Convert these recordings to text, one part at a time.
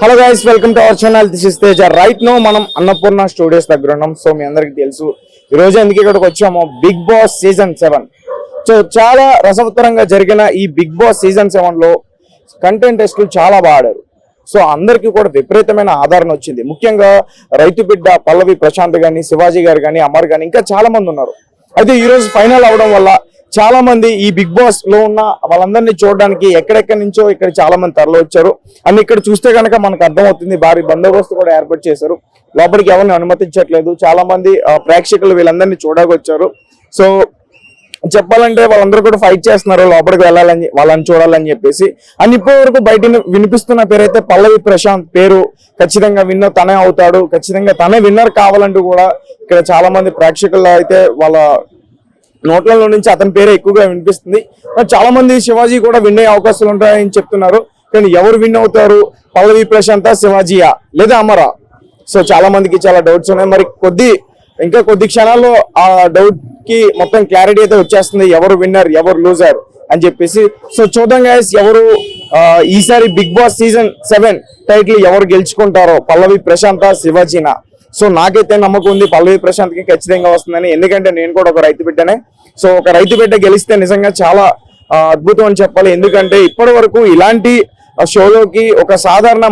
Hello guys, welcome to our channel. This is Teja. Right now మనం Annapurna studios దగ్గర ఉన్నాం. So మీ అందరికి తెలుసు ఈ రోజు ఎందుకు ఇక్కడికి వచ్చామో, బిగ్ బాస్ సీజన్ 7. సో చాలా రసవత్తరంగా జరిగిన ఈ బిగ్ బాస్ సీజన్ 7 లో కంటెంటెస్టులు చాలా బాగా ఆడారు. సో అందరికీ కూడా విపరీతమైన ఆదరణ వచ్చింది. ముఖ్యంగా రైతు బిడ్డ పల్లవి ప్రశాంత్ గాని, శివాజీ గారు కానీ, అమర్ కానీ ఇంకా చాలా మంది ఉన్నారు. అయితే ఈ రోజు ఫైనల్ అవడం వల్ల చాలా మంది ఈ బిగ్ బాస్ లో ఉన్న వాళ్ళందరినీ చూడడానికి ఎక్కడెక్కడి నుంచో ఇక్కడ చాలా మంది తరలి వచ్చారు. అండ్ ఇక్కడ చూస్తే కనుక మనకు అర్థమవుతుంది, భారీ బందోబస్తు కూడా ఏర్పాటు చేశారు. లోపలికి ఎవరిని అనుమతించట్లేదు. చాలా మంది ప్రేక్షకులు వీళ్ళందరినీ చూడకొచ్చారు. సో చెప్పాలంటే వాళ్ళందరూ కూడా ఫైట్ చేస్తున్నారు లోపలికి వెళ్ళాలని, వాళ్ళని చూడాలని చెప్పేసి. అండ్ ఇప్పటి వరకు బయట వినిపిస్తున్న పేరైతే పల్లవి ప్రశాంత్ పేరు ఖచ్చితంగా విన్నర్ తనే అవుతాడు, ఖచ్చితంగా తనే విన్నర్ కావాలంటూ కూడా ఇక్కడ చాలా మంది ప్రేక్షకులు అయితే వాళ్ళ నోట్లలో నుంచి అతని పేరే ఎక్కువగా వినిపిస్తుంది. చాలా మంది శివాజీ కూడా విన్ అయ్యే అవకాశాలు ఉంటాయని చెప్తున్నారు. కానీ ఎవరు విన్ అవుతారు, పల్లవి ప్రశాంత, శివాజీయా లేదా అమరా? సో చాలా మందికి చాలా డౌట్స్ ఉన్నాయి. మరి ఇంకా కొద్ది క్షణాల్లో ఆ డౌట్ కి మొత్తం క్లారిటీ అయితే వచ్చేస్తుంది, ఎవరు విన్నర్ ఎవరు లూజర్ అని చెప్పేసి. సో చూద్దాం గైస్, ఎవరు ఈసారి బిగ్ బాస్ సీజన్ 7 టైటిల్ ఎవరు గెలుచుకుంటారో, పల్లవి ప్రశాంత, శివాజీనా? సో నాకైతే నమ్మకం ఉంది పల్లవి ప్రశాంత్ కి ఖచ్చితంగా వస్తుందని. ఎందుకంటే నేను కూడా ఒక రైతు బిడ్డనే. సో ఒక రైతు బిడ్డ గెలిస్తే నిజంగా చాలా అద్భుతం అని చెప్పాలి. ఎందుకంటే ఇప్పటి వరకు ఇలాంటి షోలోకి ఒక సాధారణ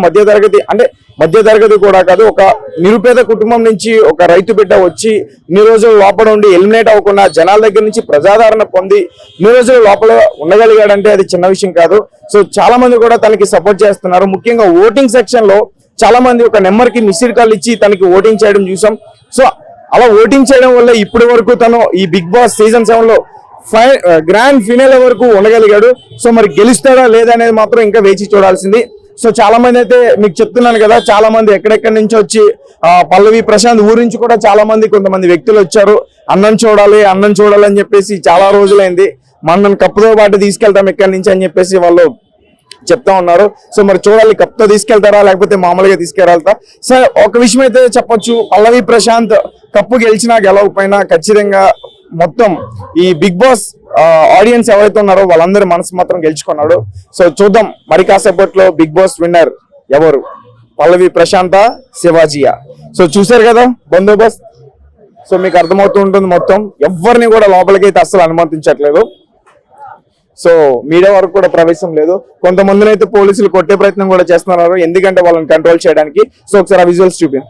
మధ్యతరగతి కూడా కాదు, ఒక నిరుపేద కుటుంబం నుంచి ఒక రైతు బిడ్డ వచ్చి ఇన్ని రోజులు లోపల ఉండి ఎలిమినేట్ అవ్వకుండా జనాల దగ్గర నుంచి ప్రజాదరణ పొంది ఇన్ని రోజులు లోపల ఉండగలిగాడంటే అది చిన్న విషయం కాదు. సో చాలా మంది కూడా తనకి సపోర్ట్ చేస్తున్నారు. ముఖ్యంగా ఓటింగ్ సెక్షన్ లో చాలా మంది ఒక నెంబర్ కి మిస్డ్ కాల్ ఇచ్చి తనకి ఓటింగ్ చేయడం చూసాం. సో అలా ఓటింగ్ చేయడం వల్ల ఇప్పటి వరకు తను ఈ బిగ్ బాస్ సీజన్ 7 లో గ్రాండ్ ఫినాలే వరకు ఉండగలిగాడు. సో మరి గెలుస్తాడా లేదా అనేది మాత్రం ఇంకా వేచి చూడాల్సింది. సో చాలా మంది అయితే మీకు చెప్తున్నాను కదా, చాలా మంది ఎక్కడెక్కడి నుంచి వచ్చి పల్లవి ప్రశాంత్ ఊరి నుంచి కూడా చాలా మంది కొంతమంది వ్యక్తులు వచ్చారు. అన్నం చూడాలి అని చెప్పేసి చాలా రోజులైంది. మనం కప్పుతో పాటు తీసుకెళ్తాం ఇక్కడి నుంచి అని చెప్పేసి వాళ్ళు చెప్తా ఉన్నారు. సో మరి చూడాలి, కప్తో తీసుకెళ్తారా లేకపోతే మామూలుగా తీసుకెళ్తా. సార్ ఒక విషయం అయితే చెప్పొచ్చు, పల్లవి ప్రశాంత్ కప్పు గెలిచినా గెలవకపోయినా ఖచ్చితంగా మొత్తం ఈ బిగ్ బాస్ ఆడియన్స్ ఎవరైతే ఉన్నారో వాళ్ళందరూ మనసు మాత్రం గెలుచుకున్నాడు. సో చూద్దాం మరి కాసేపట్లో బిగ్ బాస్ విన్నర్ ఎవరు, పల్లవి ప్రశాంత, శివాజీయా? సో చూసారు కదా బందోబస్త్. సో మీకు అర్థమవుతూ ఉంటుంది, మొత్తం ఎవరిని కూడా లోపలికి అయితే అస్సలు అనుమతించట్లేదు. సో మీడియా వరకు కూడా ప్రవేశం లేదు. కొంతమందిని అయితే పోలీసులు కొట్టే ప్రయత్నం కూడా చేస్తున్నారు, ఎందుకంటే వాళ్ళని కంట్రోల్ చేయడానికి. సో ఒకసారి ఆ విజువల్స్ చూపి.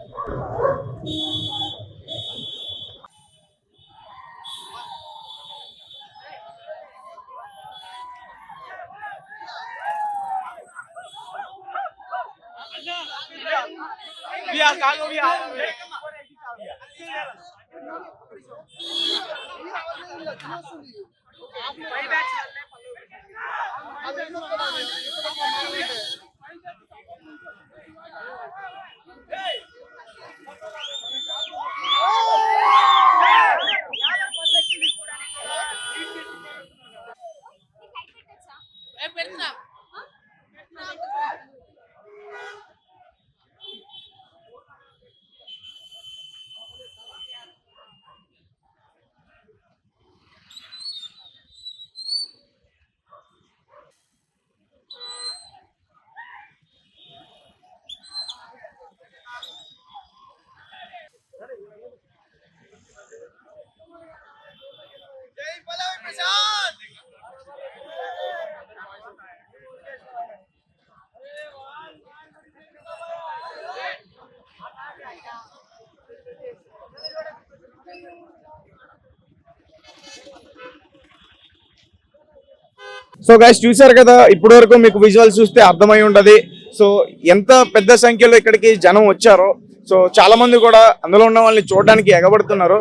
సో గైస్ చూసారు కదా, ఇప్పటి వరకు మీకు విజువల్స్ చూస్తే అర్థమై ఉంటది. సో ఎంత పెద్ద సంఖ్యలో ఇక్కడికి జనం వచ్చారో. సో చాలా మంది కూడా అందులో ఉన్న వాళ్ళని చూడడానికి ఎగబడుతున్నారు.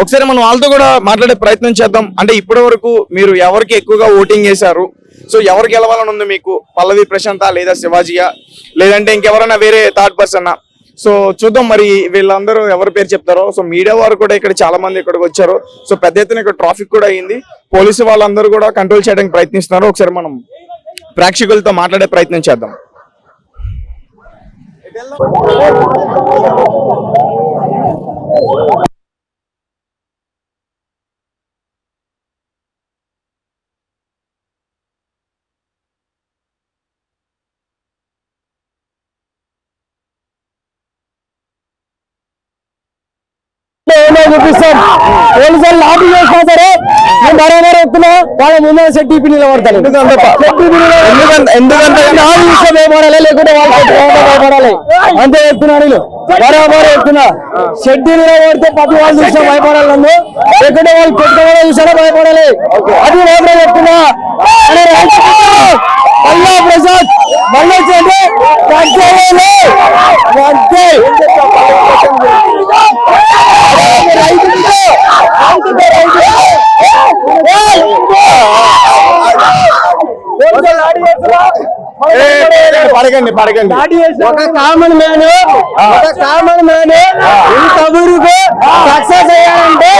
ఒకసారి మనం వాళ్ళతో కూడా మాట్లాడే ప్రయత్నం చేద్దాం. అంటే ఇప్పటి వరకు మీరు ఎవరికి ఎక్కువగా ఓటింగ్ చేశారు? సో ఎవరు గెలవాలని ఉంది మీకు, పల్లవి ప్రశాంత లేదా శివాజీయా, లేదంటే ఇంకెవరైనా వేరే థర్డ్ పర్సన్? సో చూద్దాం మరి వీళ్ళందరూ ఎవరి పేరు చెప్తారో. సో మీడియా వారు కూడా ఇక్కడ చాలా మంది ఇక్కడికి వచ్చారు. సో పెద్ద ఎత్తున ఇక్కడ ట్రాఫిక్ కూడా అయింది. పోలీసు వాళ్ళందరూ కూడా కంట్రోల్ చేయడానికి ప్రయత్నిస్తున్నారు. ఒకసారి మనం ప్రేక్షకులతో మాట్లాడే ప్రయత్నం చేద్దాం. చూపిస్తాం. పోలీసులు లాభం చేసినా సరే మేము బరాబర్ ఎత్తున్నా వాళ్ళ ముందు సెట్ ఇప్పి నిలబడతాను. ఎందుకంటే భయపడాలి, లేకుంటే వాళ్ళు భయపడాలి. అంతే చెప్తున్నాను. బరాబర్ ఎత్తున్నా షెడ్ నిలబడితే ప్రతి వాళ్ళు చూసినా భయపడాలి నన్ను, లేకుంటే వాళ్ళు పెట్టుకోవడం చూసినా భయపడాలి. అది మాత్రం చెప్తున్నా. మళ్ళా ప్రసాద్ మళ్ళీ వచ్చేది ఒక కామన్ మ్యాన్ ఇంత ఊరుకు సక్సెస్ అయ్యారంటే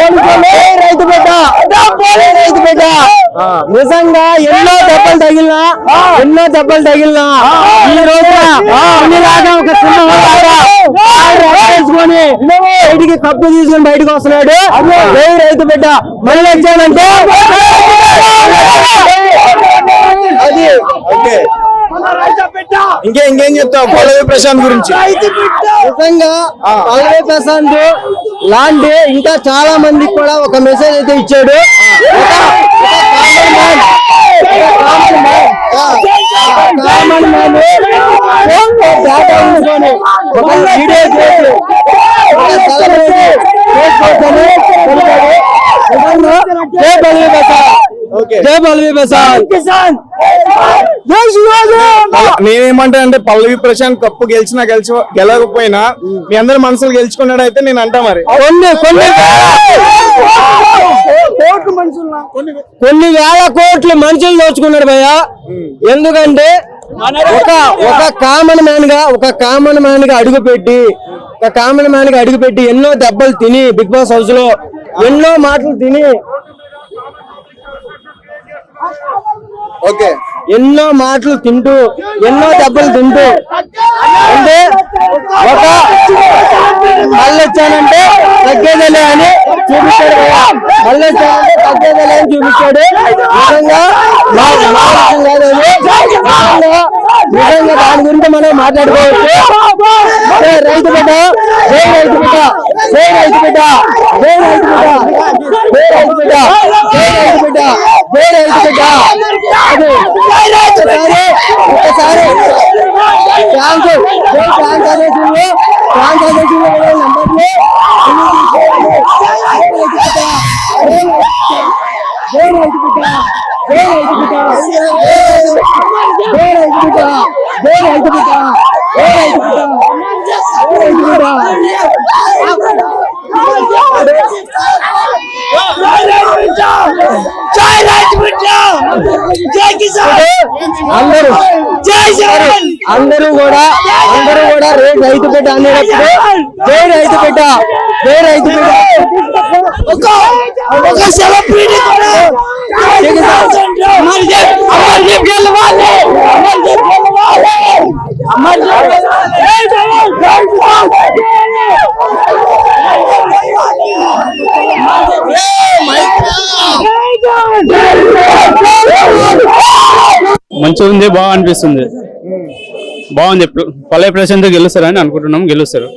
రైతు బిడ్డ నిజంగా ఎన్నో దెబ్బలు తగిలినా ఈ రోజున ఇలాగా ఒక చిన్న వేసుకొని బయటికి కప్పు తీసుకొని బయటకు వస్తున్నాడు రైతు బిడ్డ. మళ్ళీ వచ్చానంటే అది ఓకే. ఇంకేం చెప్తావు పల్లవి ప్రశాంత్ గురించి? నిజంగా పల్లవి ప్రశాంత్ లాంటి ఇంకా చాలా మందికి కూడా ఒక మెసేజ్ అయితే ఇచ్చాడు. కామన్ మ్యాన్ వీడియో చేసి నేనేమంటా అంటే పల్లవి ప్రశాంత్ కప్పు గెలవకపోయినా మీ అందరి మనసులు గెలుచుకున్నాడు అయితే నేను అంటా మరి. కొన్ని వేల కోట్లు మనుషులు దోచుకున్నాడు భయ్య. ఎందుకంటే ఒక కామన్ మ్యాన్ గా అడుగుపెట్టి ఎన్నో దెబ్బలు తిని బిగ్ బాస్ హౌస్ లో ఎన్నో మాటలు తిని ఎన్నో మాటలు తింటూ ఎన్నో దెబ్బలు తింటూ అంటే ఒక మళ్ళీ వచ్చానంటే తగ్గేదలే అని చూపించాడు. చూపించాడు. నిజంగా దాని గురించి మనం మాట్లాడుకోవచ్చు. రైతు బిడ్డ అందరూ కూడా రైతు బిడ్డ అనేటప్పుడు జై రైతు బిడ్డ ఒక సెలబ్రిటీ కూడా మంచిగా ఉంది, బాగా అనిపిస్తుంది. బాగుంది. పల్లవి ప్రశాంత్ గెలుస్తారని అనుకుంటున్నాం. గెలుస్తారు.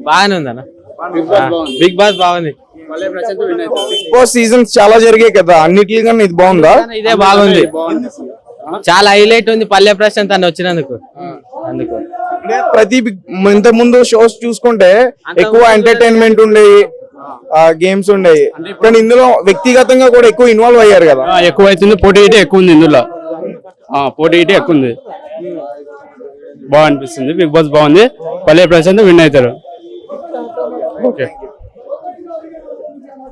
బాగానే ఉంది అన్న. బిగ్ బాస్ బాగుంది. బిగ్ బాస్ సీజన్స్ చాలా జరిగాయి కదా, అన్నిటికన్నా ఇది బాగుందా? ఇదే బాగుంది. చాలా హైలైట్ ఉంది పల్లవి ప్రశాంత్ అని వచ్చినందుకు. ప్రతి ఇంత ముందు షోస్ చూసుకుంటే ఎక్కువ ఎంటర్టైన్మెంట్ ఉండేవి, గేమ్స్ ఉండేవి, కానీ ఇందులో వ్యక్తిగతంగా కూడా ఎక్కువ ఇన్వాల్వ్ అయ్యారు కదా. ఎక్కువ అవుతుంది. పోటీ ఎక్కువ ఉంది ఇందులో. పోటీ ఎక్కువ ఉంది. బాగా అనిపిస్తుంది. బిగ్ బాస్ బాగుంది. పల్లవి ప్రశాంత్ విన్ అవుతారు. ఓకే.